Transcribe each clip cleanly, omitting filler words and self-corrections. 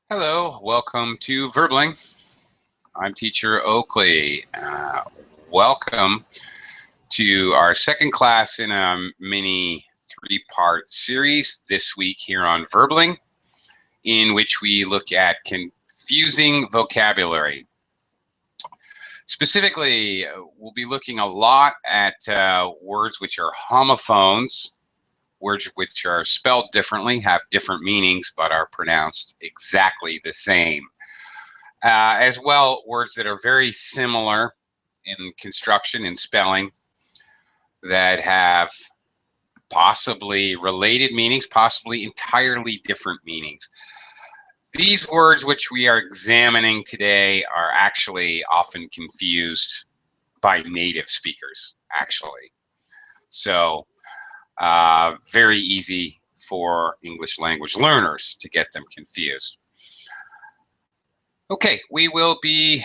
Hello, welcome to Verbling. I'm teacher Oakley. Welcome to our second class in a mini three-part series this week here on Verbling, in which we look at confusing vocabulary. Specifically, we'll be looking a lot at words which are homophones, words which are spelled differently, have different meanings, but are pronounced exactly the same. As well, words that are very similar in construction and spelling that have possibly related meanings, possibly entirely different meanings. These words which we are examining today are actually often confused by native speakers, actually. So very easy for English language learners to get them confused. Okay, we will be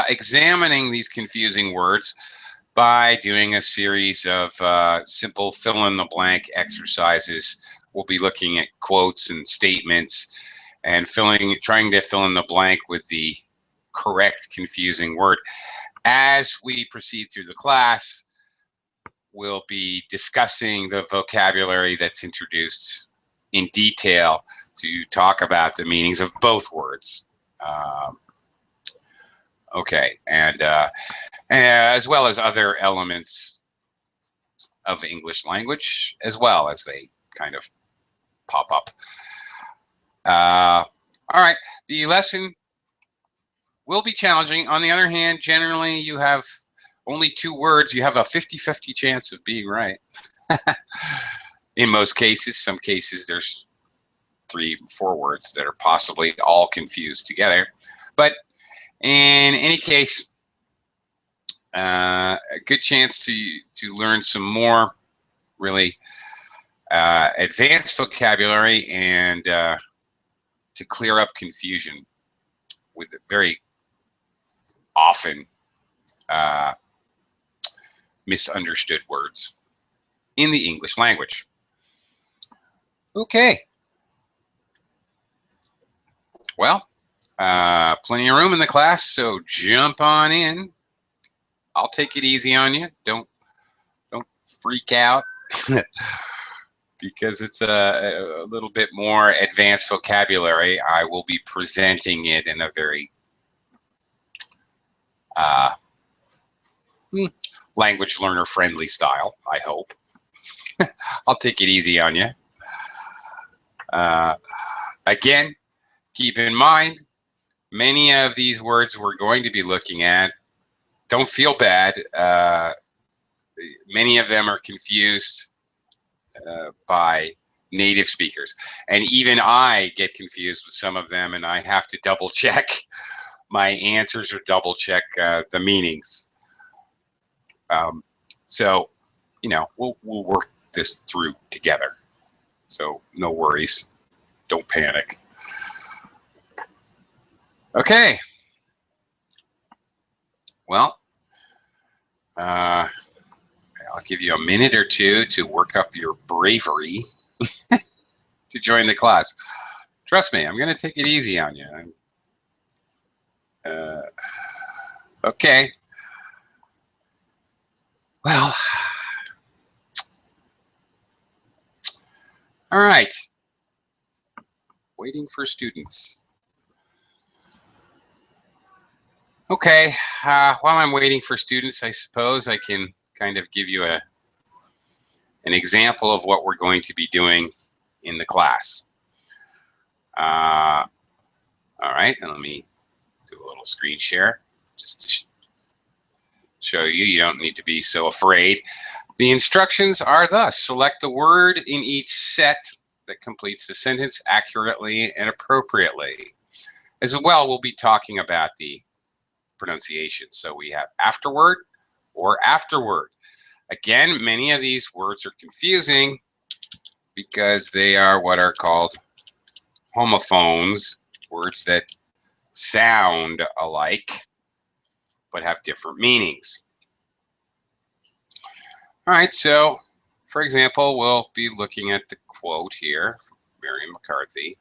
examining these confusing words by doing a series of simple fill-in-the-blank exercises. We'll be looking at quotes and statements and trying to fill in the blank with the correct confusing word. As we proceed through the class, we'll be discussing the vocabulary that's introduced in detail to talk about the meanings of both words. Okay, and as well as other elements of English language, as well as they kind of pop up. All right, the lesson will be challenging. On the other hand, generally you have only two words. You have a 50-50 chance of being right. In most cases, some cases there's 3, 4 words that are possibly all confused together. But in any case, a good chance to learn some more really advanced vocabulary and to clear up confusion with very often misunderstood words in the English language. Okay. Well, plenty of room in the class, so jump on in. I'll take it easy on you. Don't freak out because it's a little bit more advanced vocabulary. I will be presenting it in a very language learner friendly style, I hope. I'll take it easy on you. Again, keep in mind, many of these words we're going to be looking at, don't feel bad. Many of them are confused by native speakers. And even I get confused with some of them, and I have to double check my answers or double check the meanings. So, you know, we'll work this through together. So no worries. Don't panic. Okay. Well, I'll give you a minute or two to work up your bravery to join the class. Trust me, I'm going to take it easy on you. Okay. Well, all right. Waiting for students. Okay, while I'm waiting for students, I suppose I can kind of give you an example of what we're going to be doing in the class. All right, and let me do a little screen share just to show you. You don't need to be so afraid. The instructions are thus: select the word in each set that completes the sentence accurately and appropriately. As well, we'll be talking about the pronunciation. So we have afterward or afterward. Again, many of these words are confusing because they are what are called homophones, words that sound alike but have different meanings. All right, so for example, we'll be looking at the quote here from Mary McCarthy.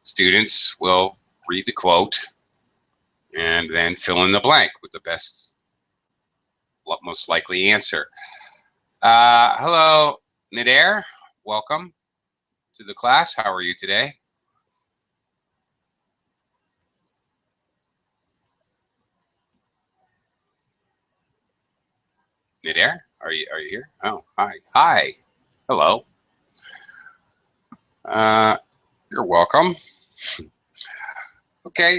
students will read the quote and then fill in the blank with the best, most likely answer. Hello, Nader. Welcome to the class. How are you today? Nader, are you here? Oh, hi. Hi. Hello. You're welcome. Okay,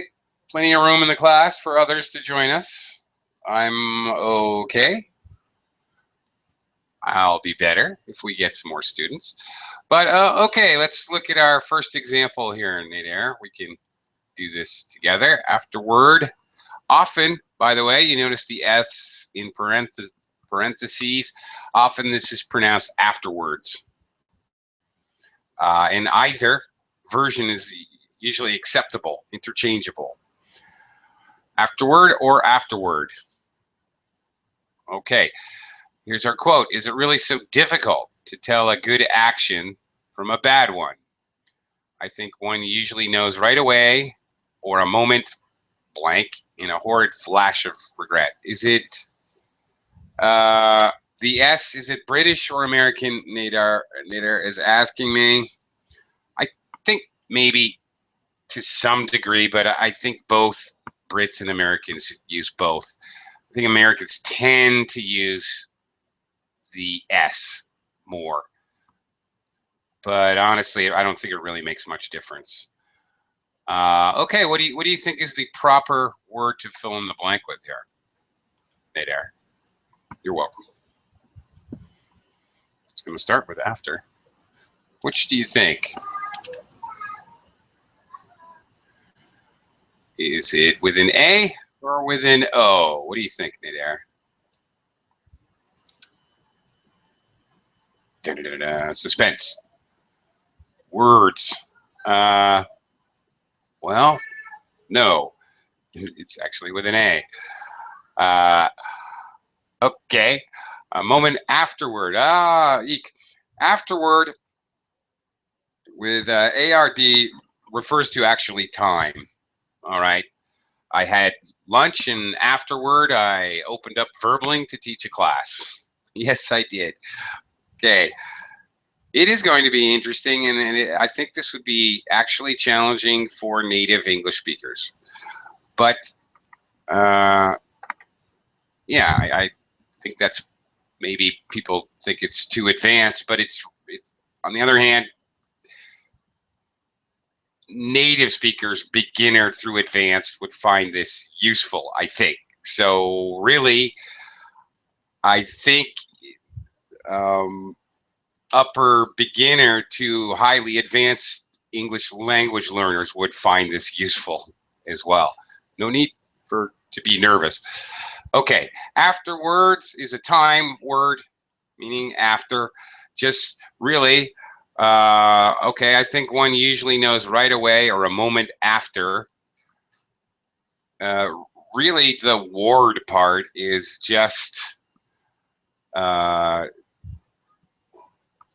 plenty of room in the class for others to join us. I'm okay. I'll be better if we get some more students. But okay, let's look at our first example here in Nader. We can do this together. Afterward. Often, by the way, you notice the S in parentheses. Often this is pronounced afterwards. And either version is usually acceptable, interchangeable. Afterward or afterward. Okay, here's our quote. Is it really so difficult to tell a good action from a bad one? I think one usually knows right away, or a moment blank in a horrid flash of regret. Is it the S, is it British or American? Nader is asking me. I think maybe to some degree, but I think both Brits and Americans use both. I think Americans tend to use the S more. But honestly, I don't think it really makes much difference. Okay, what do you think is the proper word to fill in the blank with here? Nader, you're welcome. It's going to start with after. Which do you think? Is it with an A or with an O? What do you think, Nader? Suspense. Words. Well, no. It's actually with an A. Okay. A moment afterward. Eek. Afterward with ARD refers to actually time. All right. I had lunch, and afterward I opened up Verbling to teach a class. Yes, I did. Okay. It is going to be interesting, and I think this would be actually challenging for native English speakers. But yeah, I think that's, maybe people think it's too advanced, but it's on the other hand, native speakers, beginner through advanced, would find this useful, I think. So really, I think upper beginner to highly advanced English language learners would find this useful as well. No need to be nervous. Okay, afterwards is a time word, meaning after. Just really, okay, I think one usually knows right away or a moment after. Really, the word part is just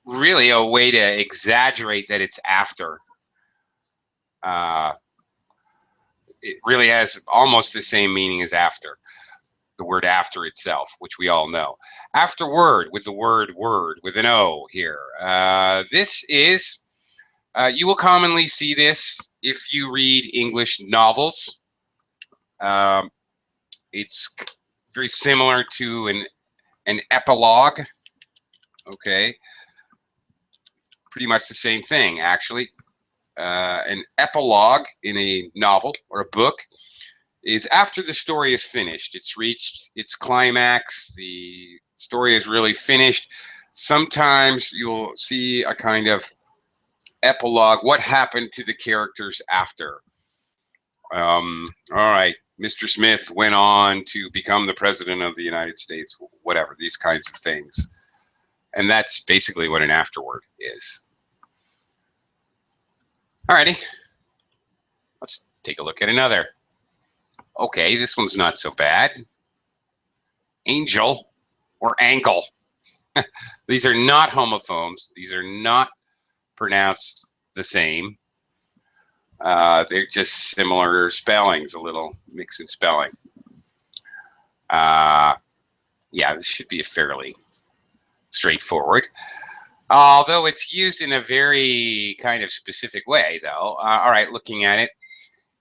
really a way to exaggerate that it's after. It really has almost the same meaning as after, the word after itself, which we all know. Afterward, with the word word, with an O here. This is, you will commonly see this if you read English novels. It's very similar to an epilogue, okay? Pretty much the same thing, actually. An epilogue in a novel or a book is after the story is finished. It's reached its climax. The story is really finished. Sometimes you'll see a kind of epilogue. What happened to the characters after? All right, Mr. Smith went on to become the president of the United States, whatever, these kinds of things. And that's basically what an afterword is. Alrighty, let's take a look at another. Okay, this one's not so bad. Angel or angle. These are not homophones. These are not pronounced the same. They're just similar spellings, a little mix in spelling. Yeah, this should be a fairly straightforward. Although it's used in a very kind of specific way, though. All right, looking at it,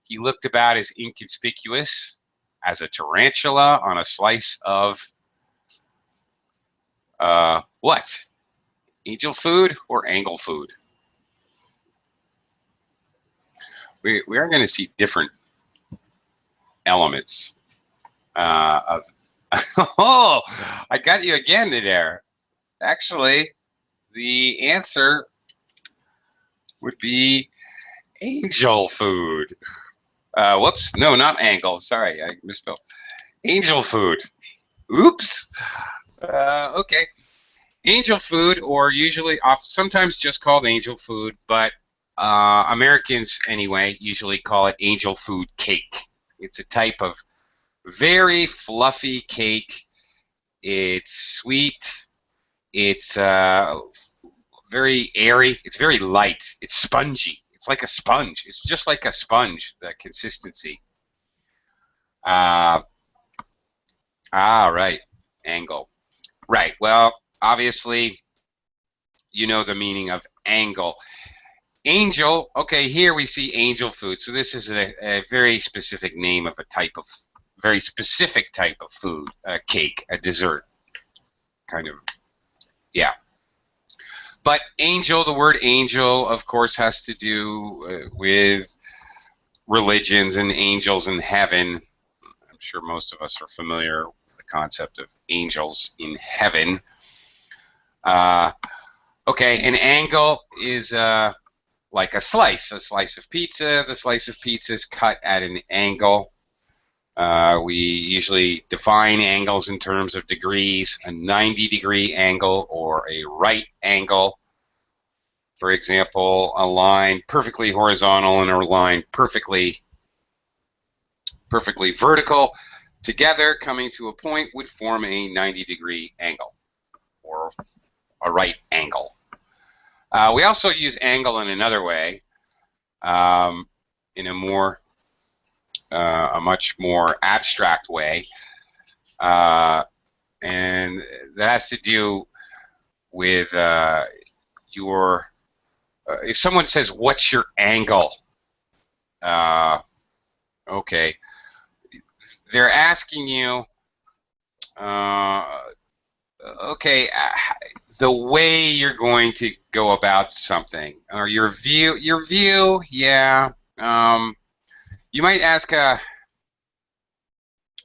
he looked about as inconspicuous as a tarantula on a slice of what? Angel food or angle food? We are going to see different elements of. Oh, I got you again there. Actually, the answer would be angel food. Whoops, no, not angle. Sorry, I misspelled. Angel food. Oops. Okay. Angel food, or usually sometimes just called angel food, but Americans anyway usually call it angel food cake. It's a type of very fluffy cake. It's sweet. It's very airy. It's very light. It's spongy. It's like a sponge. It's just like a sponge, the consistency. Right. Angle. Right. Well, obviously, you know the meaning of angle. Angel, okay, here we see angel food. So this is a very specific name of a type of, very specific type of food, a cake, a dessert, kind of, yeah. But angel, the word angel, of course, has to do with religions and angels in heaven. I'm sure most of us are familiar with the concept of angels in heaven. Okay, an angle is like a slice of pizza. The slice of pizza is cut at an angle. We usually define angles in terms of degrees, a 90-degree angle or a right angle. For example, a line perfectly horizontal and a line perfectly vertical together coming to a point would form a 90-degree angle or a right angle. We also use angle in another way, in a much more abstract way, and that has to do with your. If someone says, "What's your angle?" Okay, they're asking you. Okay, the way you're going to go about something, or your view, yeah. You might ask,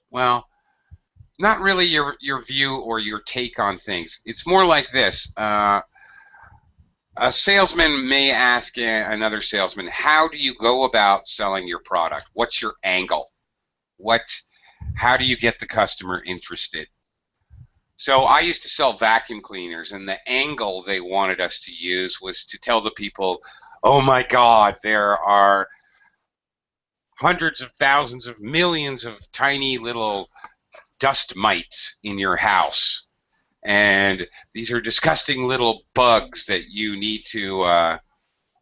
well, not really your view or your take on things. It's more like this. A salesman may ask another salesman, how do you go about selling your product? What's your angle? How do you get the customer interested? So I used to sell vacuum cleaners, and the angle they wanted us to use was to tell the people, oh my God, there are hundreds of thousands of millions of tiny little dust mites in your house. And these are disgusting little bugs that you need to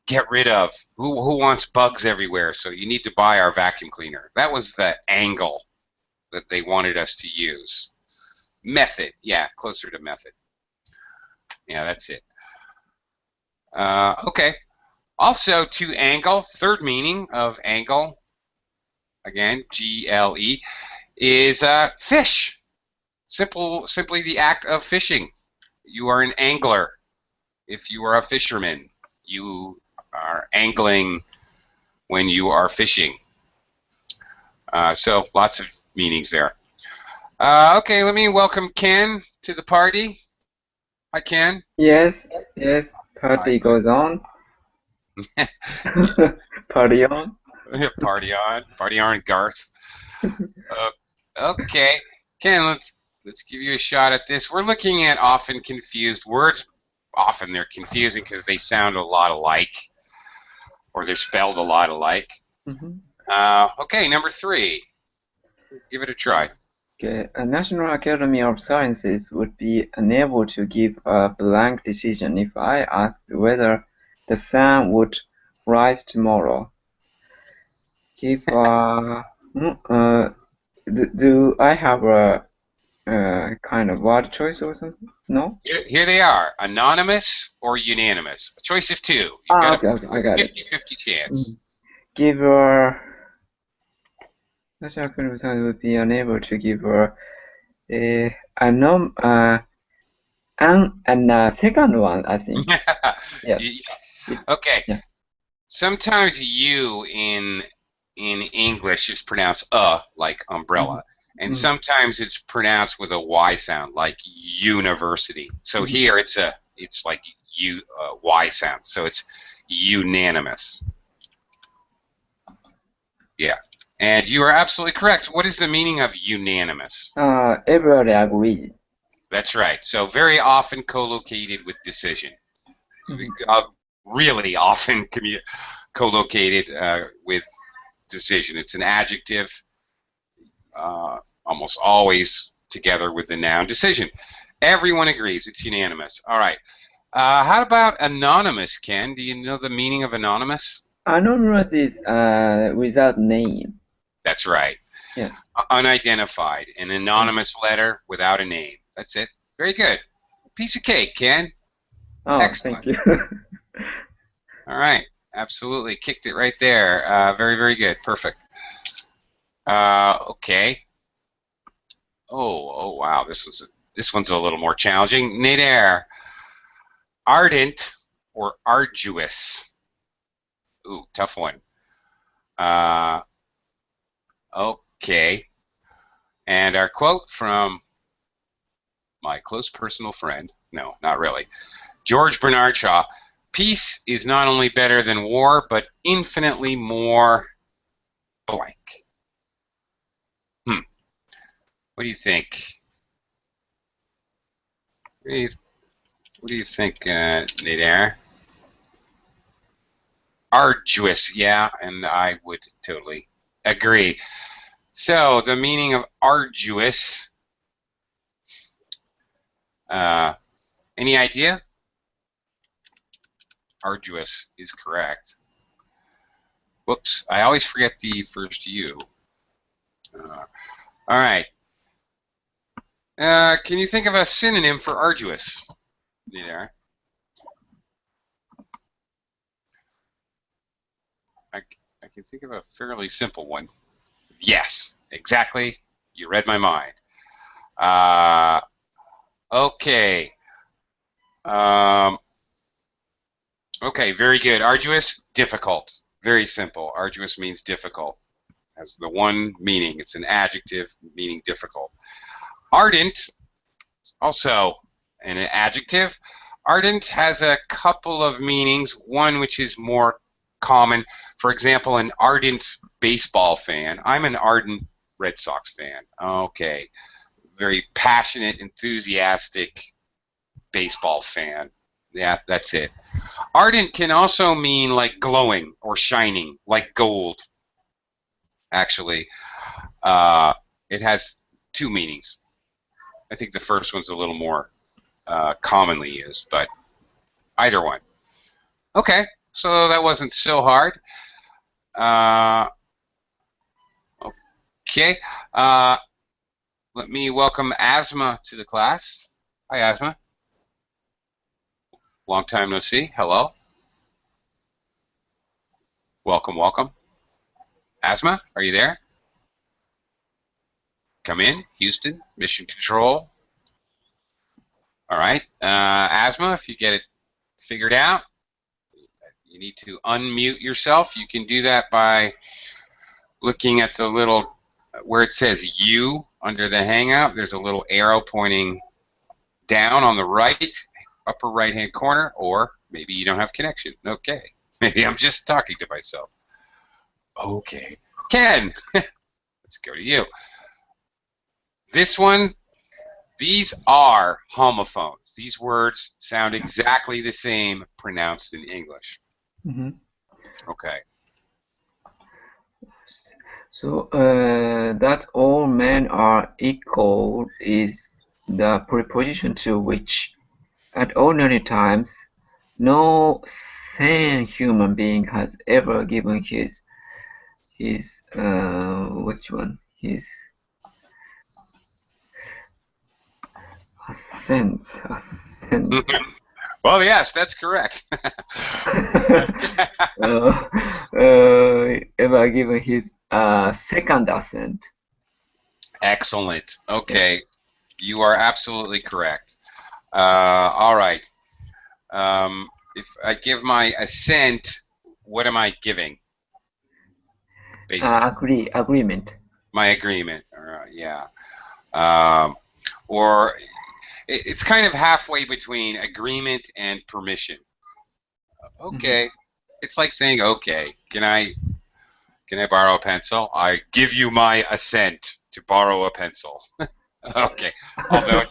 get rid of. Who wants bugs everywhere? So you need to buy our vacuum cleaner. That was the angle that they wanted us to use. Method, yeah, closer to method. Yeah, that's it. Okay. Also, to angle, third meaning of angle, again, G-L-E, is fish. Simply the act of fishing. You are an angler. If you are a fisherman, you are angling when you are fishing. So lots of meanings there. Okay, let me welcome Ken to the party. Hi, Ken. Yes, party goes on. Party on. Party on, Garth. Okay, Ken, let's give you a shot at this. We're looking at often confused words. Often they're confusing because they sound a lot alike, or they're spelled a lot alike. Okay, number 3. Give it a try. Okay, a National Academy of Sciences would be unable to give a blank decision if I asked whether the sun would rise tomorrow. Give do I have a kind of word choice or something? No? Here they are, anonymous or unanimous. A choice of two. You've Ah, got okay, okay, I a got it. 50-50 chance. Mm. Give a national person would be unable to give a nom and second one, I think. Yes. Okay. Yeah. Sometimes you in English is pronounced like umbrella, and Mm. sometimes it's pronounced with a Y sound like university. So Mhm. here it's like Y sound. So it's unanimous. Yeah. And you are absolutely correct. What is the meaning of unanimous? Everybody agree. That's right. So very often co-located with decision. Mhm. Really often co-located with decision. It's an adjective, almost always together with the noun decision. Everyone agrees. It's unanimous. All right. How about anonymous, Ken? Do you know the meaning of anonymous? Anonymous is without name. That's right. Yeah. Unidentified. An anonymous letter without a name. That's it. Very good. Piece of cake, Ken. Oh, Excellent. thank you. All right. Absolutely. Kicked it right there. Very, very good. Perfect. Okay. Oh, wow. This one's a little more challenging. Nader. Ardent or arduous? Ooh, tough one. Uh, okay. And our quote from my close personal friend, no, not really, George Bernard Shaw, peace is not only better than war, but infinitely more blank. What do you think? What do you think, Nader? Arduous, yeah, and I would totally agree. So the meaning of arduous, any idea? Arduous is correct. Whoops, I always forget the first U. All right. Can you think of a synonym for arduous? Yeah. I can think of a fairly simple one. Yes, exactly. You read my mind. Okay. Um, okay, very good. Arduous, difficult. Very simple. Arduous means difficult. Has the one meaning. It's an adjective meaning difficult. Ardent, also an adjective. Ardent has a couple of meanings, one which is more common. For example, an ardent baseball fan. I'm an ardent Red Sox fan. Okay. Very passionate, enthusiastic baseball fan. Yeah, that's it. Ardent can also mean like glowing or shining, like gold, actually. Uh, it has two meanings. I think the first one's a little more commonly used, but either one. Okay, so that wasn't so hard. Uh, okay, uh, let me welcome Asma to the class. Hi, Asma. Long time no see. Hello. Welcome, welcome. Asma, are you there? Come in, Houston, Mission Control. All right, Asma, if you get it figured out, you need to unmute yourself. You can do that by looking at the little where it says U under the Hangout. There's a little arrow pointing down on the right, upper right-hand corner, or maybe you don't have connection. Okay, maybe I'm just talking to myself. Okay, Ken, let's go to you. This one, these are homophones. These words sound exactly the same pronounced in English. Mm-hmm. Okay. So that all men are equal is the preposition to which, at ordinary times, no sane human being has ever given his his which one? His ascent. Well, yes, that's correct. Ever given his second ascent. Excellent. Yeah. Okay, you are absolutely correct. All right. If I give my assent, what am I giving? Basically, Agreement. my agreement. Yeah. Um, or it's kind of halfway between agreement and permission. Okay. It's like saying, okay, can I borrow a pencil? I give you my assent to borrow a pencil. Okay. Although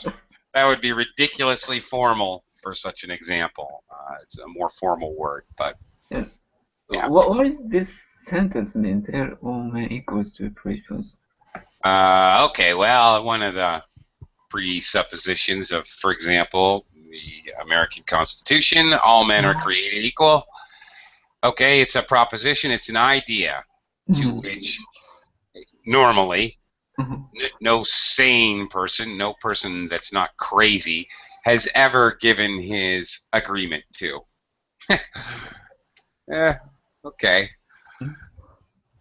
that would be ridiculously formal for such an example. It's a more formal word, but Yeah. yeah. What is this sentence mean? There all men equals to prepositions. Okay, well, one of the presuppositions of, for example, the American Constitution, all men are created equal. Okay, it's a proposition, it's an idea to which normally no sane person, no person that's not crazy, has ever given his agreement to. Okay.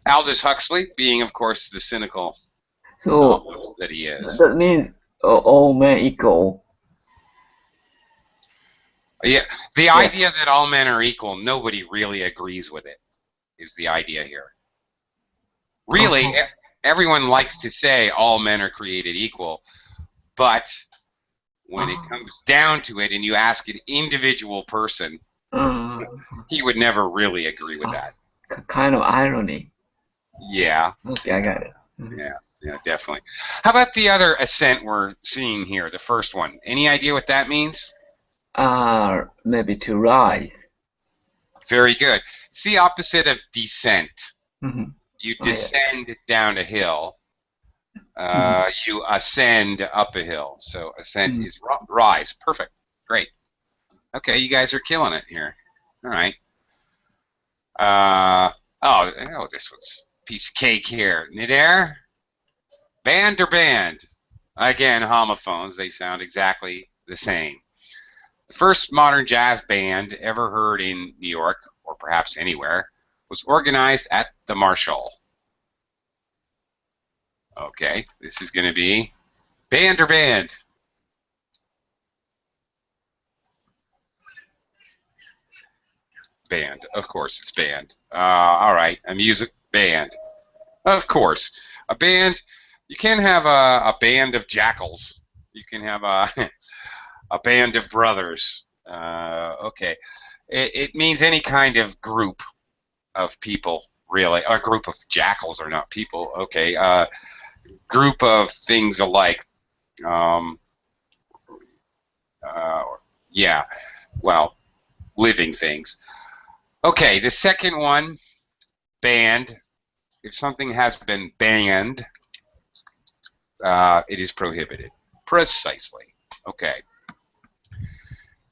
Aldous Huxley, being, of course, the cynical So novelist that he is. that means all men equal. Yeah, the Yeah. idea that all men are equal, nobody really agrees with it, is the idea here. Really, everyone likes to say all men are created equal, but when it comes down to it and you ask an individual person, he would never really agree with that. Kind of irony. Yeah. Okay, I got it. Yeah, definitely. How about the other assent we're seeing here, the first one? Any idea what that means? Maybe to rise. Very good. It's the opposite of descent. Mhm. You Oh, yeah. descend down a hill. You ascend up a hill. So ascent is rise. Perfect. Great. Okay, you guys are killing it here. All right. Oh, this one's a piece of cake here. Nidair? Band or band? Again, homophones. They sound exactly the same. The first modern jazz band ever heard in New York, or perhaps anywhere, was organized at the Marshall. Okay, this is going to be band or band? Band. Of course, it's band. All right, a music band. Of course. A band, you can have a band of jackals. You can have a band of brothers. Okay. It means any kind of group of people, really. A group of jackals are not people. Okay. Group of things alike. Um, yeah. Well, living things. Okay. The second one, banned. If something has been banned, it is prohibited. Precisely. Okay.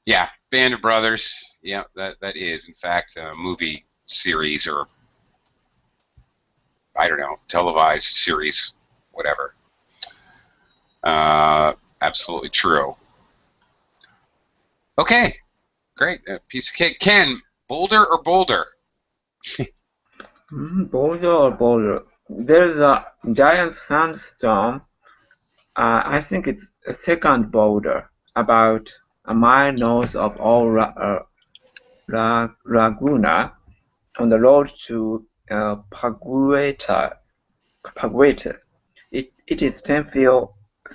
Yeah, Band of Brothers. Yeah, that is, in fact, a movie series or, I don't know, televised series, whatever. Absolutely true. Okay, great. Piece of cake. Ken, Boulder or Boulder? Boulder or Boulder? There's a giant sandstorm. I think it's a second boulder, about a mile north of Laguna, on the road to Pagueta. It is 10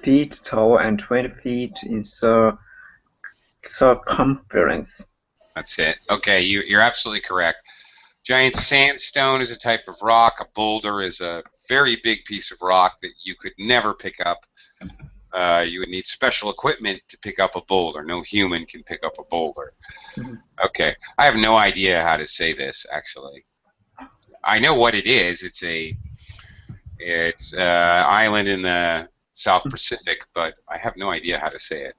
feet tall and 20 feet in circumference. That's it. Okay, you're absolutely correct. Giant sandstone is a type of rock. A boulder is a very big piece of rock that you could never pick up. You would need special equipment to pick up a boulder. No human can pick up a boulder. Okay, I have no idea how to say this, actually. I know what it is. It's island in the South Pacific, but I have no idea how to say it.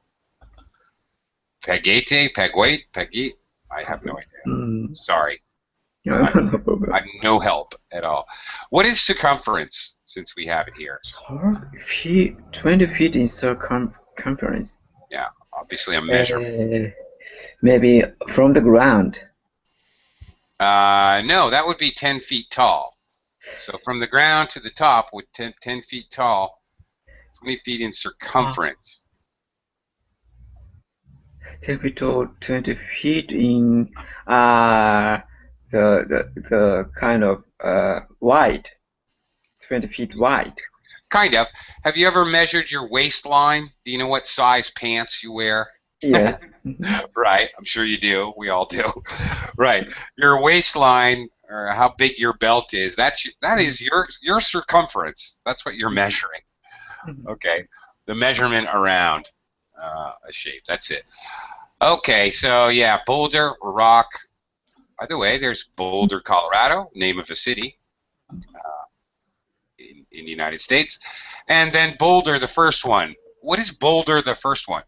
Pagete, Pagwait, Pagit. I have no idea. Sorry. No problem. I'm no help. at all. What is circumference, since we have it here? 20 feet in circumference. Yeah, obviously a measurement. Maybe from the ground. No, that would be 10 feet tall. So from the ground to the top with 10 feet tall, 20 feet in circumference. 10 feet tall, 20 feet in the kind of wide. 20 feet wide. Kind of. Have you ever measured your waistline? Do you know what size pants you wear? Yes. Right, I'm sure you do. We all do. Right. Your waistline, or how big your belt is, that is your circumference. That's what you're measuring. Okay. The measurement around a shape. That's it. Okay, so yeah, Boulder, rock. By the way, there's Boulder, Colorado, name of a city in the United States. And then Boulder, the first one. What is Boulder, the first one?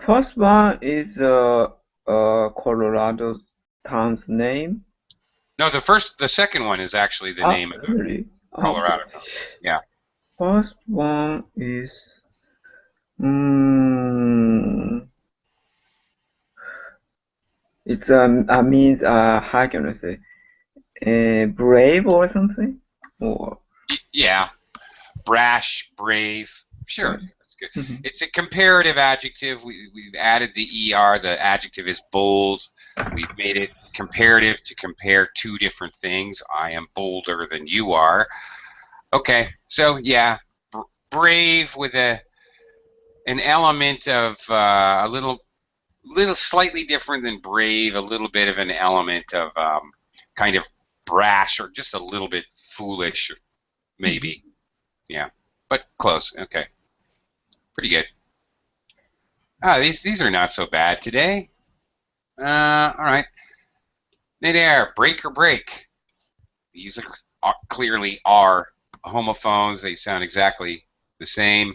First one is Colorado town's name. No, the second one is actually the name of really? Colorado. Yeah. First one is it's means how can I say brave or something, or Yeah, brash, brave. Sure, that's good. Mhm. It's a comparative adjective. We've added the er. The adjective is bold. We've made it comparative to compare two different things. I am bolder than you are. Okay, so yeah, brave with an element of a little slightly different than brave, a little bit of an element of kind of brash or just a little bit foolish, maybe. Yeah, but close. Okay, pretty good. These are not so bad today. All right. Nadir, break or break. These clearly are homophones. They sound exactly the same.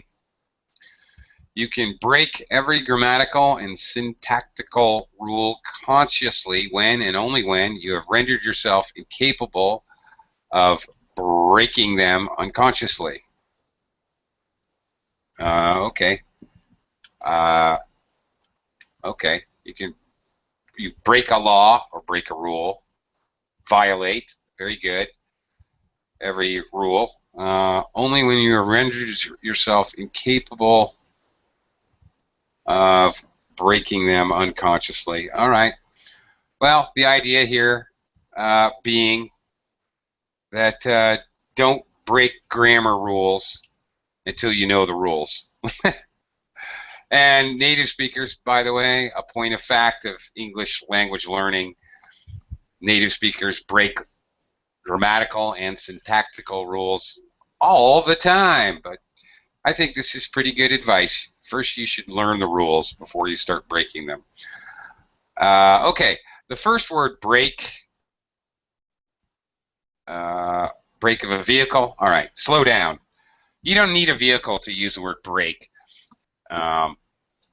You can break every grammatical and syntactical rule consciously when and only when you have rendered yourself incapable of breaking them unconsciously. Okay. Okay. You break a law or break a rule. Violate. Very good. Every rule. Only when you have rendered yourself incapable of breaking them unconsciously. All right. Well, the idea here being that don't break grammar rules until you know the rules. And native speakers, by the way, a point of fact of English language learning, native speakers break grammatical and syntactical rules all the time. But I think this is pretty good advice. First, you should learn the rules before you start breaking them. Okay, the first word, break. Brake of a vehicle. All right, slow down. You don't need a vehicle to use the word brake.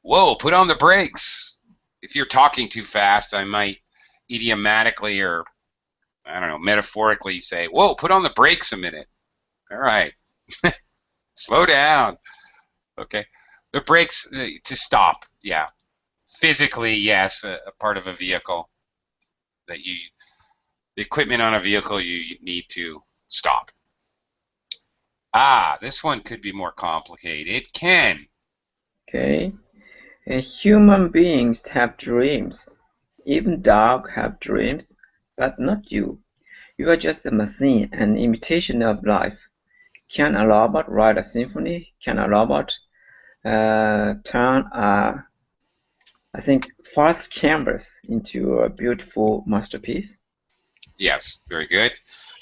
Whoa, put on the brakes. If you're talking too fast, I might idiomatically or, I don't know, metaphorically say, whoa, put on the brakes a minute. All right. Slow down. Okay. The brakes to stop. Yeah. Physically, yes, a part of a vehicle that the equipment on a vehicle you need to stop. This one could be more complicated. It can. Okay. Human beings have dreams. Even dogs have dreams, but not you. You are just a machine, an imitation of life. Can a robot write a symphony? Can a robot turn I think fast canvas into a beautiful masterpiece? Yes, very good.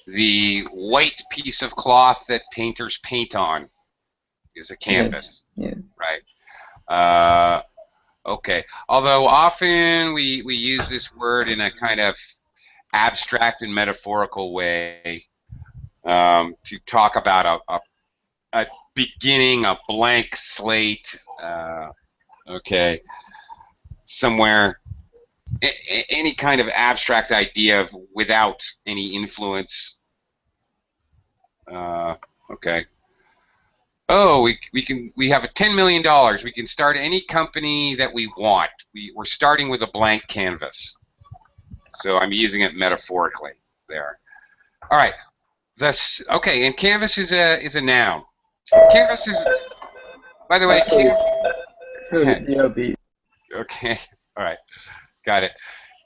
The white piece of cloth that painters paint on is a canvas, Yeah. right? Okay. Although often we use this word in a kind of abstract and metaphorical way to talk about a beginning, a blank slate. Okay, somewhere any kind of abstract idea of without any influence. Okay. Oh, we have $10 million. We can start any company that we want. We're starting with a blank canvas. So I'm using it metaphorically there. All right. Okay, and canvas is a noun. Canvas is, by the way, okay. All right. Got it.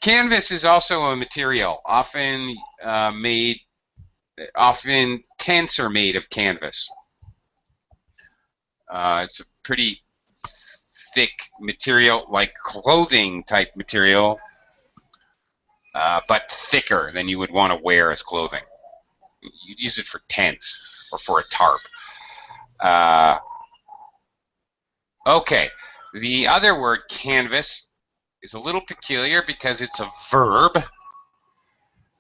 Canvas is also a material, often tents are made of canvas. It's a pretty thick material, like clothing type material, but thicker than you would want to wear as clothing. You'd use it for tents or for a tarp. Okay, the other word, canvas, is a little peculiar because it's a verb,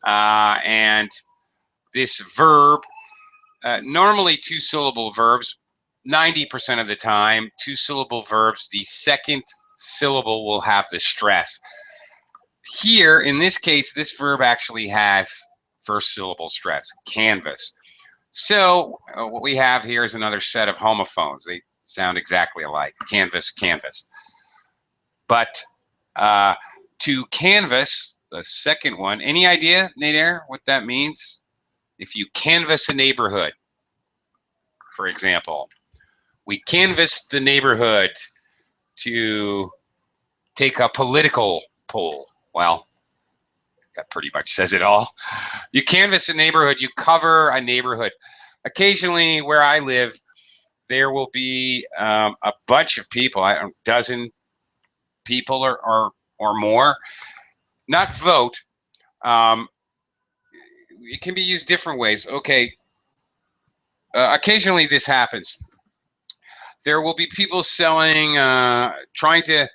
and this verb, normally two-syllable verbs, 90% of the time, two-syllable verbs, the second syllable will have the stress. Here, in this case, this verb actually has first syllable stress, canvas. So what we have here is another set of homophones. They sound exactly alike, canvas, canvas. But to canvas, the second one, any idea, Nader, what that means? If you canvass a neighborhood, for example, we canvassed the neighborhood to take a political poll. Well, that pretty much says it all. You canvass a neighborhood, you cover a neighborhood. Occasionally, where I live, there will be a bunch of people, a dozen people or more, not vote. It can be used different ways. Okay, occasionally this happens. There will be people selling, trying to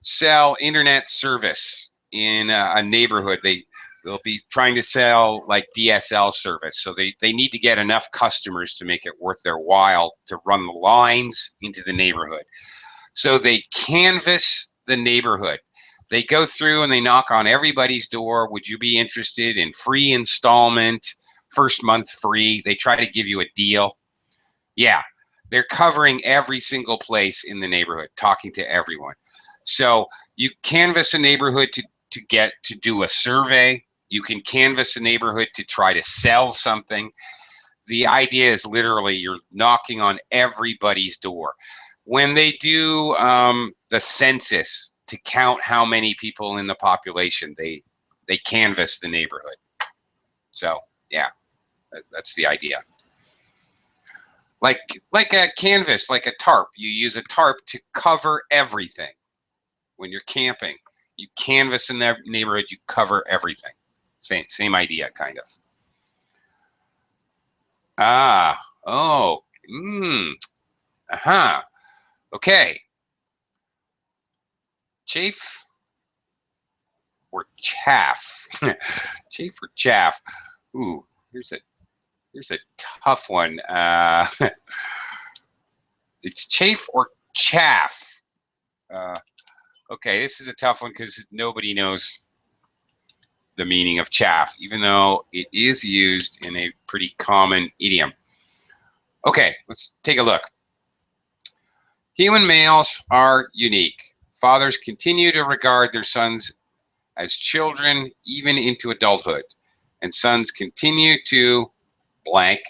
sell internet service in a neighborhood. They'll be trying to sell like DSL service. So they need to get enough customers to make it worth their while to run the lines into the neighborhood. So they canvass the neighborhood. They go through and they knock on everybody's door. Would you be interested in free installment, first month free? They try to give you a deal. Yeah, they're covering every single place in the neighborhood, talking to everyone. So you canvass a neighborhood to do a survey. You can canvass a neighborhood to try to sell something. The idea is literally you're knocking on everybody's door. When they do the census to count how many people in the population, they canvass the neighborhood. So yeah, that's the idea. Like a canvas, like a tarp. You use a tarp to cover everything. When you're camping, you canvas in the neighborhood, you cover everything. Same idea, kind of. Okay. Chafe or chaff? Chafe or chaff? Ooh, here's a tough one. It's chafe or chaff. Okay, this is a tough one because nobody knows the meaning of chaff, even though it is used in a pretty common idiom. Okay, let's take a look. Human males are unique. Fathers continue to regard their sons as children even into adulthood, and sons continue to blank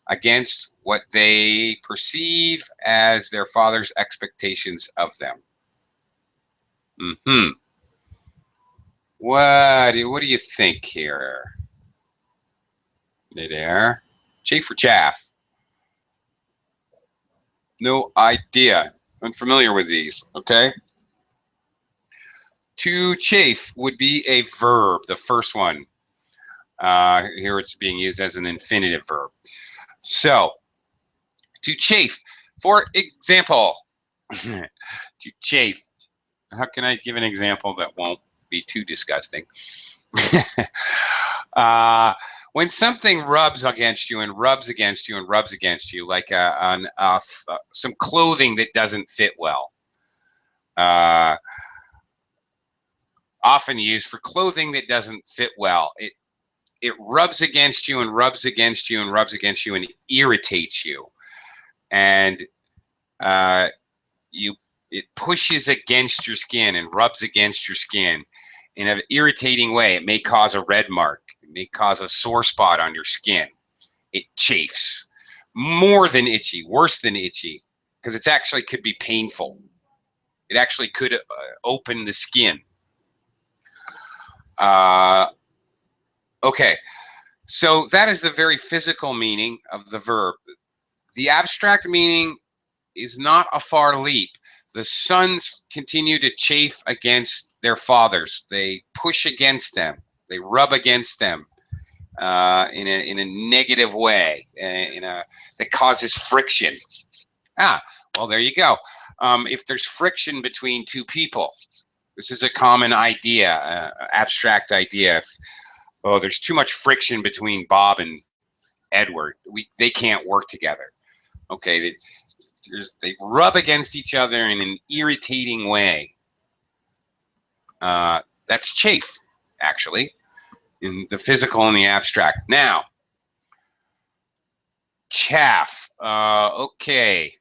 against what they perceive as their father's expectations of them. What do you think here? There. Chafe or chaff? No idea. Unfamiliar with these, okay? To chafe would be a verb, the first one. Here it's being used as an infinitive verb. So, to chafe, for example, to chafe. How can I give an example that won't be too disgusting? When something rubs against you and rubs against you and rubs against you, like some clothing that doesn't fit well. Often used for clothing that doesn't fit well. It rubs against you and rubs against you and rubs against you and irritates you. And it pushes against your skin and rubs against your skin in an irritating way. It may cause a red mark. It may cause a sore spot on your skin. It chafes. More than itchy, worse than itchy, because it actually could be painful. It actually could open the skin. Okay, so that is the very physical meaning of the verb. The abstract meaning is not a far leap. The sons continue to chafe against their fathers. They push against them. They rub against them in a negative way, that causes friction. Well, there you go. If there's friction between two people, this is a common idea, abstract idea. There's too much friction between Bob and Edward. They can't work together. Okay, they rub against each other in an irritating way. That's chafe, actually, in the physical and the abstract. Now, chaff. Okay.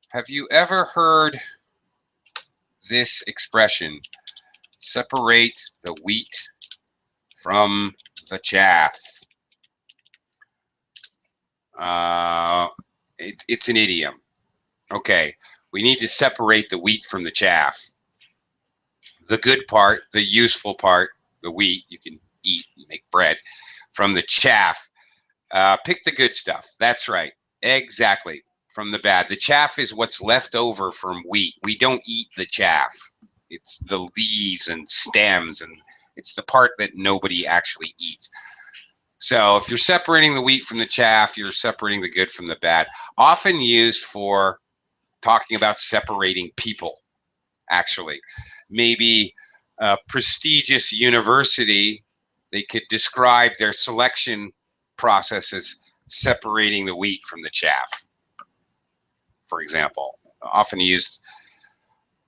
Have you ever heard this expression? Separate the wheat from the chaff. It's an idiom. Okay, we need to separate the wheat from the chaff. The good part, the useful part, the wheat you can eat and make bread, from the chaff. Pick the good stuff. That's right. Exactly. From the bad. The chaff is what's left over from wheat. We don't eat the chaff. It's the leaves and stems, and it's the part that nobody actually eats. So if you're separating the wheat from the chaff, you're separating the good from the bad. Often used for talking about separating people, actually. Maybe a prestigious university, they could describe their selection process as separating the wheat from the chaff, for example. Often used,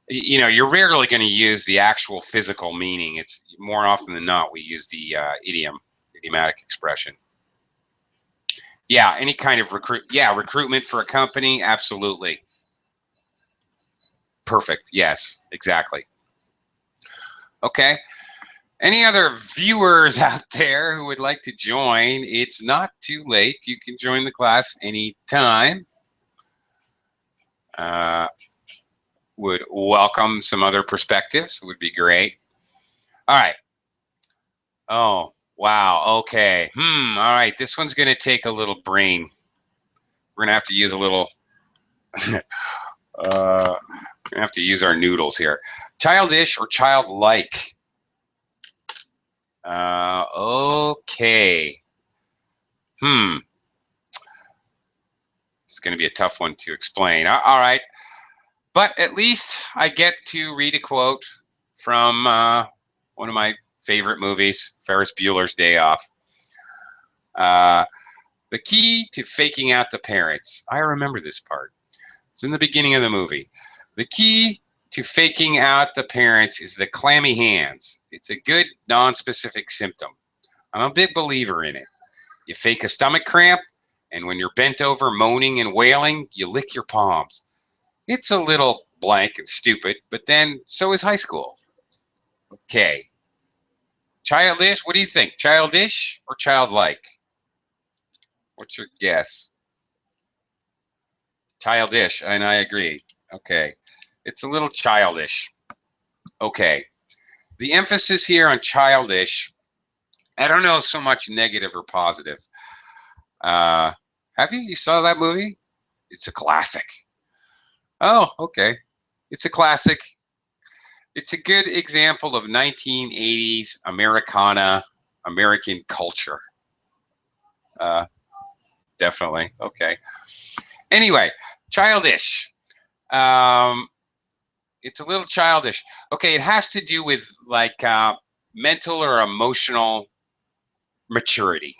you're rarely going to use the actual physical meaning. It's more often than not, we use the idiomatic expression. Yeah, any kind of recruitment for a company, absolutely. Perfect, yes, exactly. Okay, any other viewers out there who would like to join, it's not too late. You can join the class anytime. Would welcome some other perspectives, would be great. All right. Oh, wow, okay. All right, this one's gonna take a little brain. We're gonna have to use a little, we're gonna have to use our noodles here. Childish or childlike? Okay. It's going to be a tough one to explain. All right. But at least I get to read a quote from one of my favorite movies, Ferris Bueller's Day Off. The key to faking out the parents. I remember this part. It's in the beginning of the movie. The key to faking out the parents is the clammy hands. It's a good non-specific symptom. I'm a big believer in it. You fake a stomach cramp, and when you're bent over moaning and wailing, you lick your palms. It's a little blank and stupid, but then so is high school. Okay. Childish, what do you think? Childish or childlike? What's your guess? Childish, and I agree. Okay. It's a little childish. Okay. The emphasis here on childish, I don't know so much negative or positive. Have you? You saw that movie? It's a classic. Oh, okay. It's a classic. It's a good example of 1980s Americana, American culture. Definitely. Okay. Anyway, childish. It's a little childish. Okay, it has to do with like mental or emotional maturity.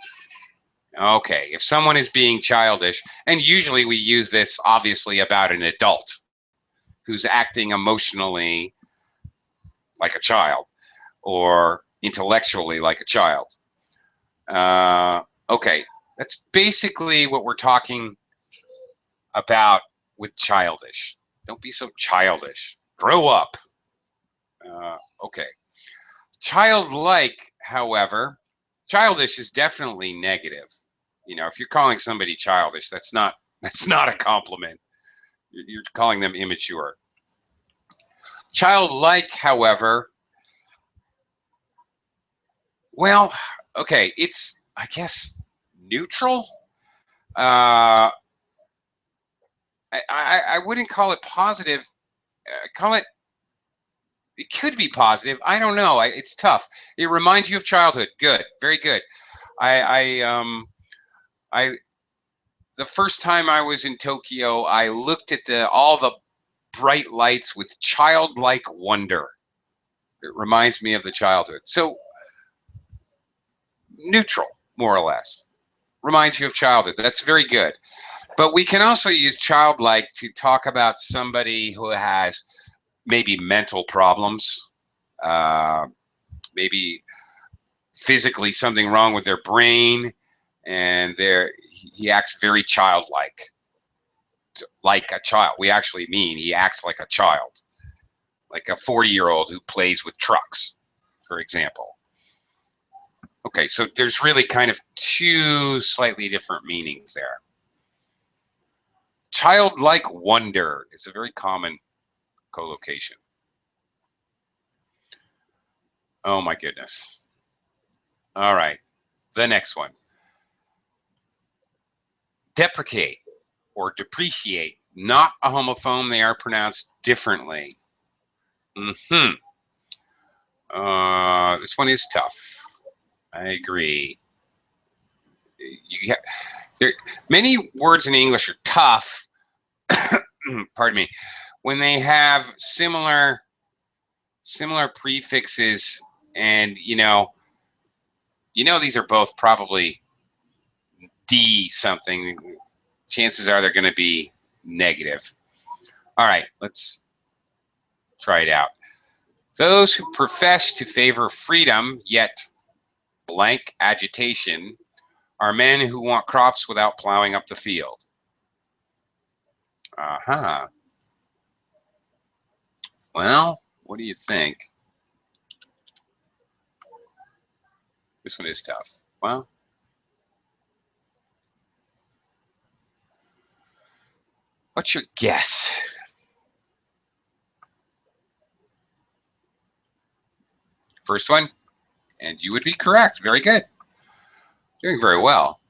Okay, if someone is being childish, and usually we use this obviously about an adult who's acting emotionally like a child, or intellectually like a child. Okay, that's basically what we're talking about with childish. Don't be so childish. Grow up. Okay. Childlike, however, childish is definitely negative. You know, if you're calling somebody childish, that's not a compliment. You're calling them immature. Childlike, however, well, okay, it's, I guess, neutral. I wouldn't call it positive. Call it. It could be positive. I don't know. It's tough. It reminds you of childhood. Good, very good. I the first time I was in Tokyo, I looked at all the bright lights with childlike wonder. It reminds me of the childhood. So neutral, more or less. Reminds you of childhood. That's very good. But we can also use childlike to talk about somebody who has maybe mental problems, maybe physically something wrong with their brain, and he acts very childlike, like a child. We actually mean he acts like a child, like a 40-year-old who plays with trucks, for example. Okay, so there's really kind of two slightly different meanings there. Childlike wonder is a very common collocation. Oh my goodness. All right, the next one. Deprecate or depreciate, not a homophone. They are pronounced differently. This one is tough. I agree. Many words in English are tough. Pardon me. When they have similar prefixes, and you know these are both probably D something. Chances are they're going to be negative. All right, let's try it out. Those who profess to favor freedom, yet blank agitation, are men who want crops without plowing up the field. Well, what do you think? This one is tough. Well, what's your guess? First one, and you would be correct. Very good. Doing very well.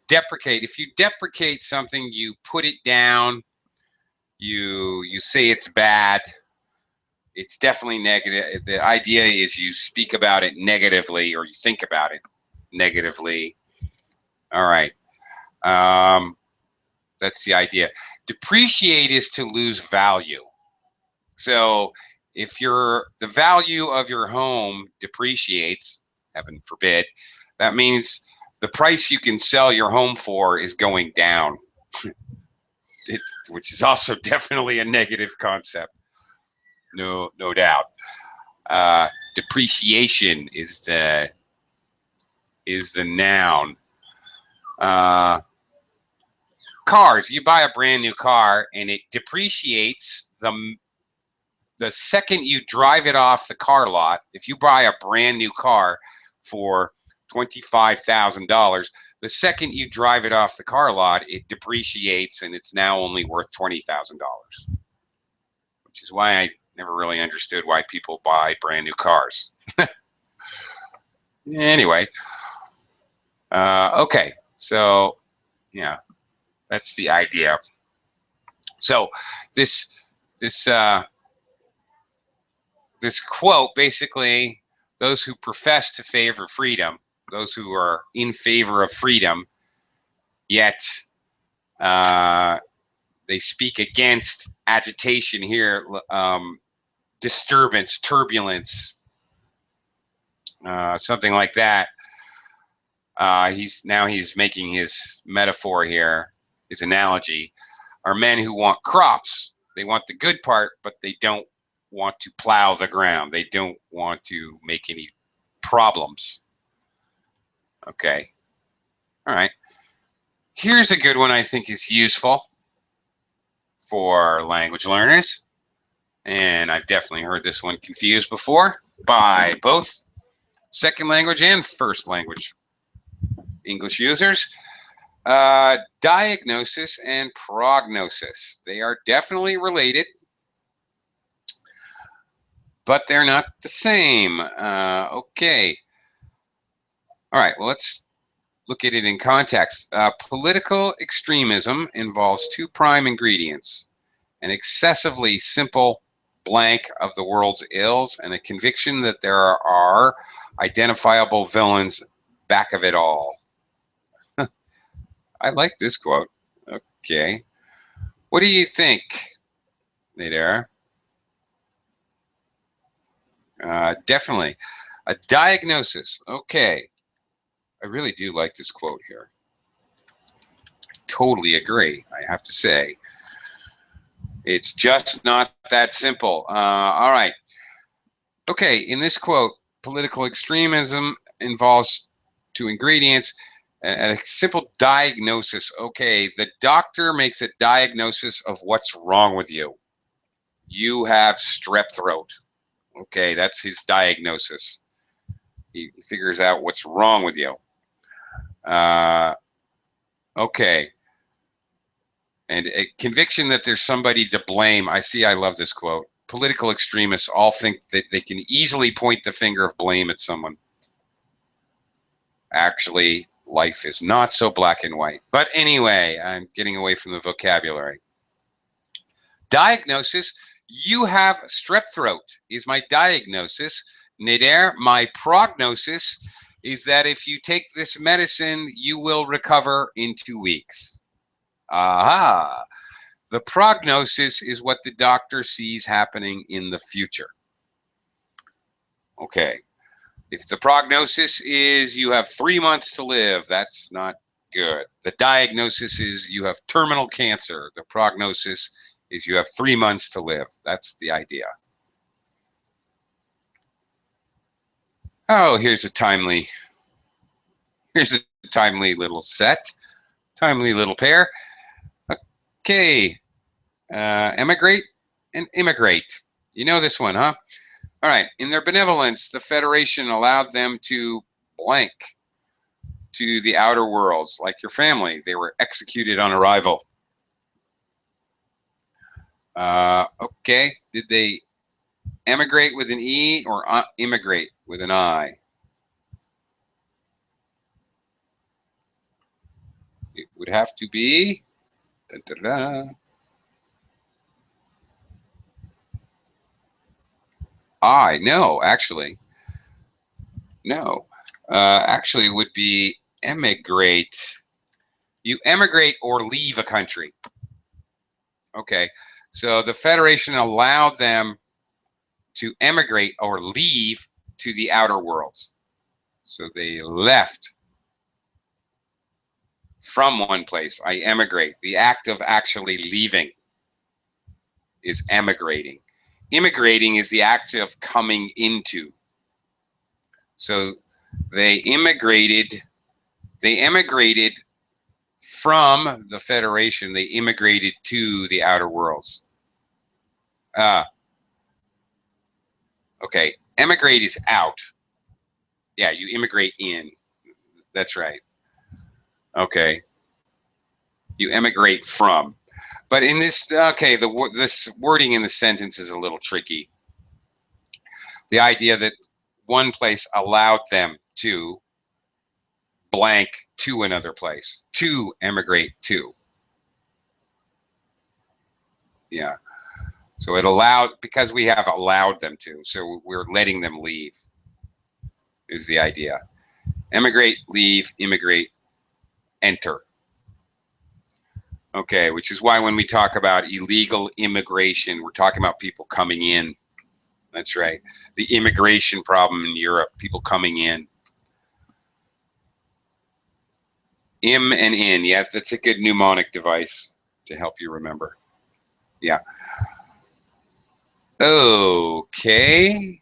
Deprecate. If you deprecate something, you put it down. You say it's bad. It's definitely negative. The idea is you speak about it negatively, or you think about it negatively. All right. That's the idea. Depreciate is to lose value. So if the value of your home depreciates, heaven forbid, that means the price you can sell your home for is going down, which is also definitely a negative concept. No doubt. Depreciation is the noun. Cars. You buy a brand new car and it depreciates the second you drive it off the car lot. If you buy a brand new car for $25,000, the second you drive it off the car lot, it depreciates and it's now only worth $20,000. Which is why I never really understood why people buy brand new cars. Anyway, okay, so yeah, that's the idea. So this quote, basically, those who profess to favor freedom, those who are in favor of freedom, yet they speak against agitation here, disturbance, turbulence, something like that. He's making his metaphor here, his analogy, are men who want crops. They want the good part, but they don't want to plow the ground. They don't want to make any problems. Okay. All right. Here's a good one I think is useful for language learners. And I've definitely heard this one confused before by both second language and first language English users. Diagnosis and prognosis. They are definitely related, but they're not the same. Okay. All right, well, let's look at it in context. Political extremism involves two prime ingredients: an excessively simple blank of the world's ills and a conviction that there are identifiable villains back of it all. I like this quote. Okay. What do you think, Nader? Definitely. A diagnosis. Okay. I really do like this quote here. Totally agree, I have to say. It's just not that simple. All right. Okay, in this quote, political extremism involves two ingredients. A simple diagnosis. Okay, the doctor makes a diagnosis of what's wrong with you. You have strep throat. Okay, that's his diagnosis. He figures out what's wrong with you. Okay. And a conviction that there's somebody to blame. I love this quote. Political extremists all think that they can easily point the finger of blame at someone. Actually, life is not so black and white. But anyway, I'm getting away from the vocabulary. Diagnosis. You have strep throat is my diagnosis. Nader, my prognosis is that if you take this medicine, you will recover in 2 weeks. Aha. The prognosis is what the doctor sees happening in the future. Okay. If the prognosis is you have 3 months to live, that's not good. The diagnosis is you have terminal cancer. The prognosis is you have 3 months to live. That's the idea. Oh, here's a timely little set, timely little pair. Okay, emigrate and immigrate. You know this one, huh? All right. In their benevolence, the Federation allowed them to blank to the outer worlds, like your family. They were executed on arrival. Okay. Did they emigrate with an E or immigrate with an I? It would have to be. Da, da, da. No, actually. No. Actually, it would be emigrate. You emigrate or leave a country. Okay. So the Federation allowed them to emigrate or leave to the outer worlds. So they left from one place. I emigrate. The act of actually leaving is emigrating. Immigrating is the act of coming into. So they emigrated from the Federation. They immigrated to the outer worlds. Okay, emigrate is out. Yeah, you immigrate in. That's right. Okay. You emigrate from. But in this, okay, this wording in the sentence is a little tricky. The idea that one place allowed them to blank to another place, to emigrate to. Yeah. So it allowed, because we have allowed them to, so we're letting them leave, is the idea. Emigrate, leave, immigrate, enter. Okay, which is why when we talk about illegal immigration, we're talking about people coming in. That's right. The immigration problem in Europe, people coming in. Im and in. Yes, that's a good mnemonic device to help you remember. Yeah. Okay.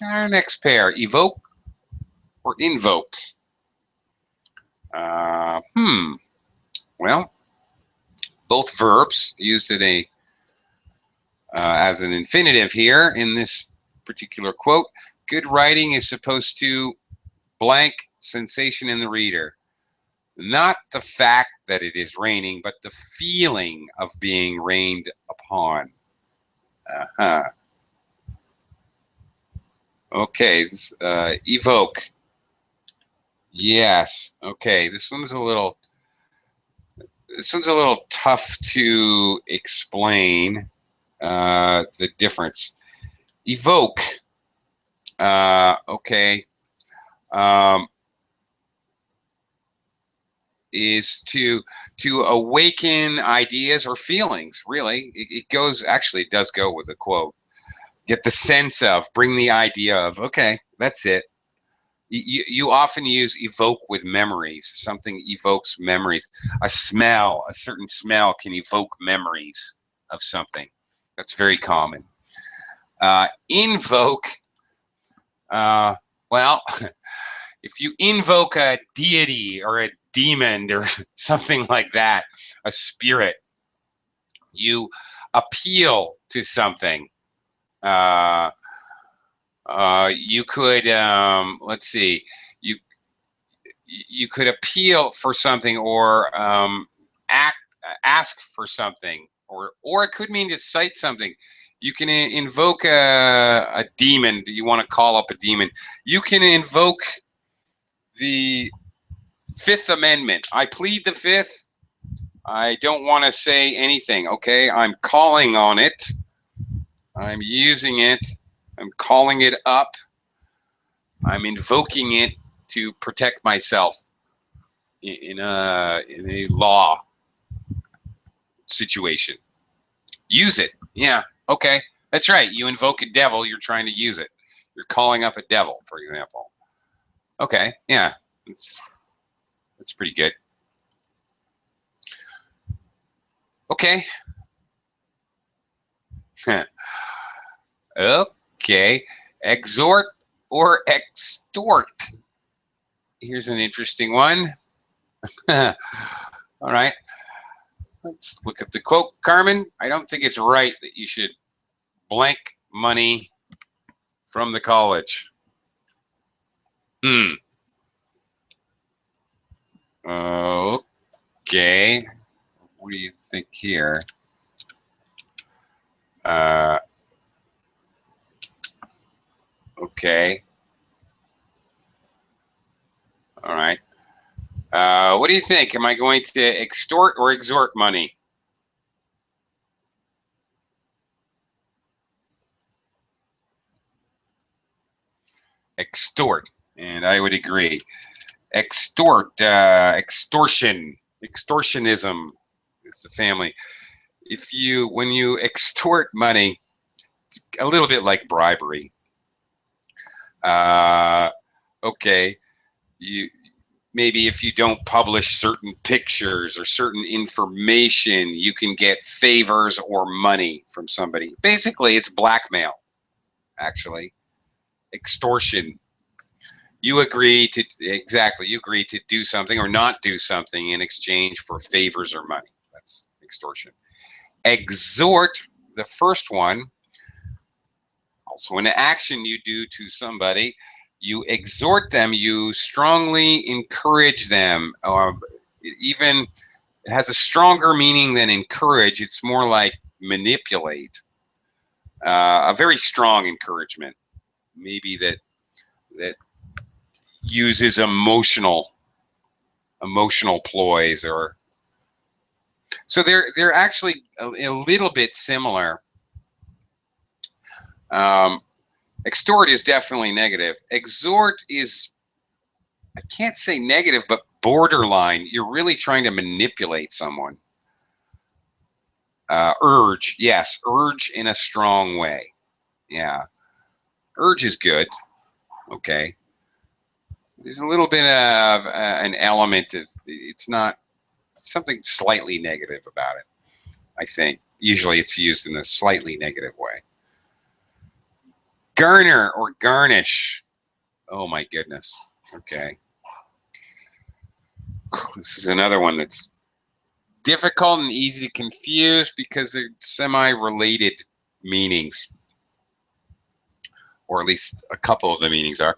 Our next pair, evoke or invoke. Well, both verbs used in a as an infinitive here in this particular quote. Good writing is supposed to blank sensation in the reader. Not the fact that it is raining, but the feeling of being rained upon. Uh-huh. Okay, evoke. Yes. Okay, this one's a little tough to explain the difference. Evoke. Okay. Um, is to awaken ideas or feelings. Really, it goes. Actually, it does go with the quote. Get the sense of, bring the idea of. Okay, that's it. You often use evoke with memories. Something evokes memories. A smell, a certain smell can evoke memories of something. That's very common. Invoke, well, if you invoke a deity or a demon or something like that, a spirit, you appeal to something. You could, let's see, you you could appeal for something or ask for something, or it could mean to cite something. You can invoke a demon. You want to call up a demon. You can invoke the Fifth Amendment. I plead the Fifth. I don't want to say anything. Okay, I'm calling on it. I'm using it. I'm calling it up. I'm invoking it to protect myself in a law situation. Use it. Yeah. Okay. That's right. You invoke a devil. You're trying to use it. You're calling up a devil, for example. Okay. Yeah. That's pretty good. Okay. Okay. Exhort or extort. Here's an interesting one. All right. Let's look at the quote, Carmen. I don't think it's right that you should blank money from the college. Okay. What do you think here? Okay. All right. What do you think? Am I going to extort or exhort money? Extort, and I would agree. Extort, extortion, extortionism is the family. When you extort money, it's a little bit like bribery. Okay, maybe if you don't publish certain pictures or certain information, you can get favors or money from somebody. Basically, it's blackmail, actually. Extortion. You agree to do something or not do something in exchange for favors or money. That's extortion. Exhort, the first one, also an action you do to somebody. You exhort them, you strongly encourage them, even it has a stronger meaning than encourage. It's more like manipulate. A very strong encouragement, maybe that uses emotional ploys, or so they're actually a little bit similar. Extort is definitely negative. Exhort is, I can't say negative, but borderline. You're really trying to manipulate someone. Urge, yes, urge in a strong way. Yeah, urge is good. Okay, there's a little bit of an element of, it's not something slightly negative about it. I think usually it's used in a slightly negative way. Garner or garnish. Oh my goodness. Okay. This is another one that's difficult and easy to confuse because they're semi-related meanings, or at least a couple of the meanings are.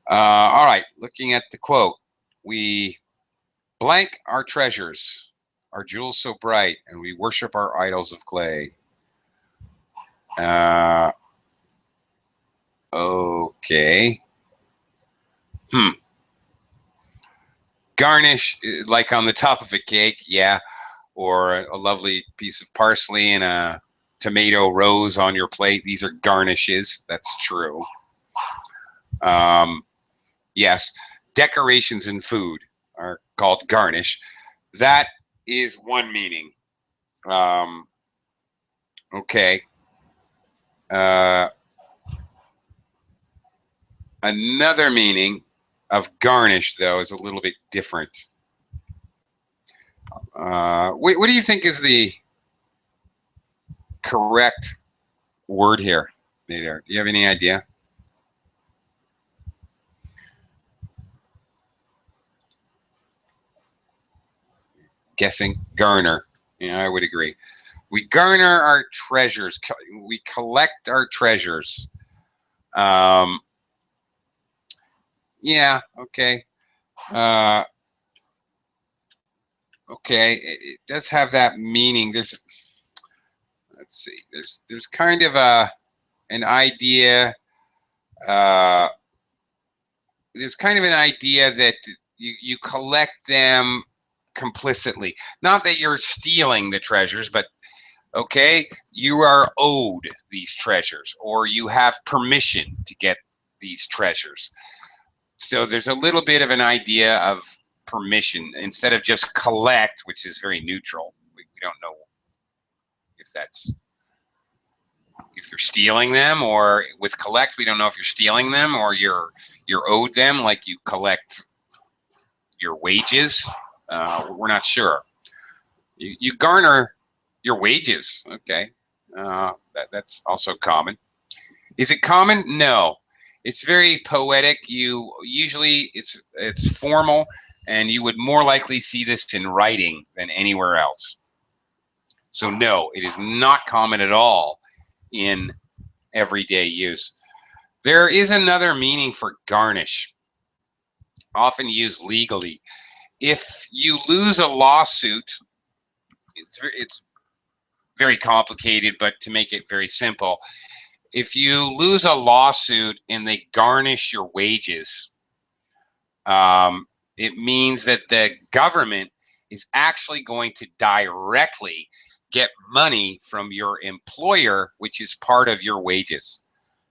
All right, looking at the quote. We blank our treasures, our jewels so bright, and we worship our idols of clay. Okay. Garnish, like on the top of a cake, yeah, or a lovely piece of parsley and a tomato rose on your plate. These are garnishes. That's true. Yes, decorations in food are called garnish. That is one meaning. Okay. Another meaning of garnish, though, is a little bit different. What do you think is the correct word here? Do you have any idea? Guessing garner. Yeah, I would agree. We garner our treasures. We collect our treasures. Yeah. Okay. Okay. It does have that meaning. Let's see. There's kind of an idea. There's kind of an idea that you collect them complicitly. Not that you're stealing the treasures, but okay, you are owed these treasures, or you have permission to get these treasures. So there's a little bit of an idea of permission instead of just collect, which is very neutral. We don't know if you're stealing them, or with collect, we don't know if you're stealing them or you're owed them, like you collect your wages. We're not sure. You garner your wages. Okay, that's also common. Is it common? No. It's very poetic. Usually it's formal, and you would more likely see this in writing than anywhere else. So no, it is not common at all in everyday use. There is another meaning for garnish, often used legally. If you lose a lawsuit, it's very complicated, but to make it very simple, if you lose a lawsuit and they garnish your wages, it means that the government is actually going to directly get money from your employer, which is part of your wages.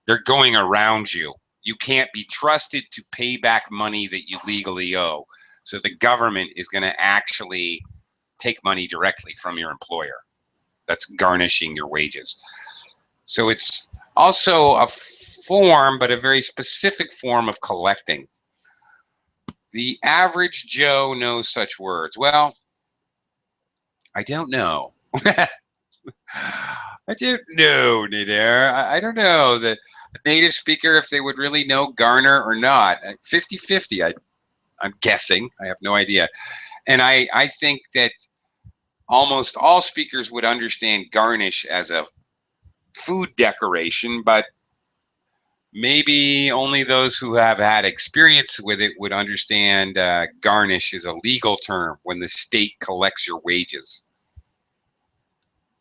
They're going around you. You can't be trusted to pay back money that you legally owe. So the government is going to actually take money directly from your employer. That's garnishing your wages. So it's also a form, but a very specific form of collecting. The average Joe knows such words. Well, I don't know. I don't know, Nader. I don't know the native speaker if they would really know garner or not. 50-50, I'm guessing. I have no idea. And I think that almost all speakers would understand garnish as a food decoration, but maybe only those who have had experience with it would understand garnish is a legal term when the state collects your wages.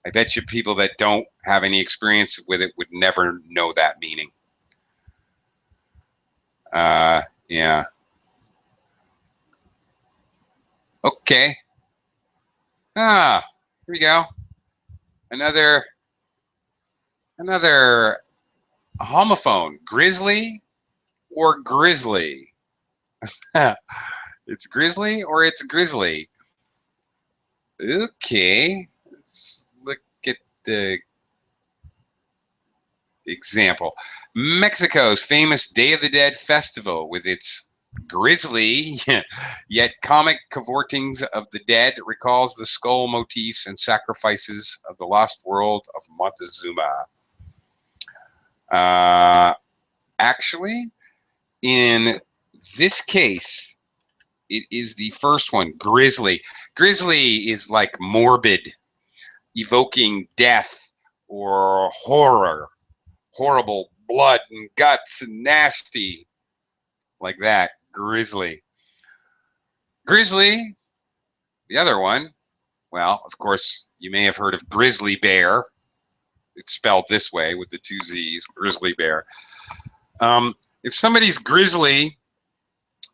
I bet you people that don't have any experience with it would never know that meaning. Yeah. Okay. Here we go. Another homophone. Grizzly or grizzly? It's grizzly or it's grizzly. Okay. Let's look at the example. Mexico's famous Day of the Dead festival with its grisly yet comic cavortings of the dead recalls the skull motifs and sacrifices of the lost world of Montezuma. Actually, in this case, it is the first one, grizzly. Grizzly is like morbid, evoking death or horror, horrible blood and guts and nasty, like that. Grizzly. Grizzly, the other one, well, of course, you may have heard of grizzly bear. It's spelled this way with the two Z's, grizzly bear. If somebody's grizzly,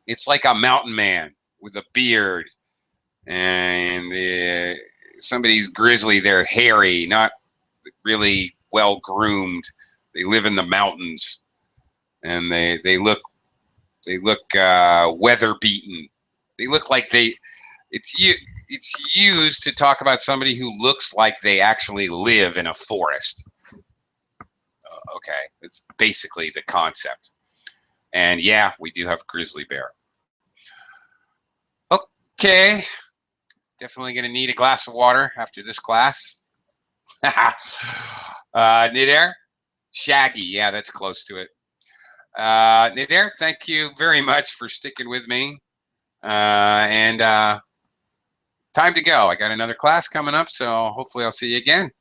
it's like a mountain man with a beard. And somebody's grizzly, they're hairy, not really well groomed. They live in the mountains, and they look weather beaten. They look like it's used to talk about somebody who looks like they actually live in a forest. Okay, it's basically the concept. And yeah, we do have grizzly bear. Okay, definitely going to need a glass of water after this class. Nidair? Shaggy, yeah, that's close to it. Nidair, thank you very much for sticking with me. And time to go. I got another class coming up, so hopefully I'll see you again.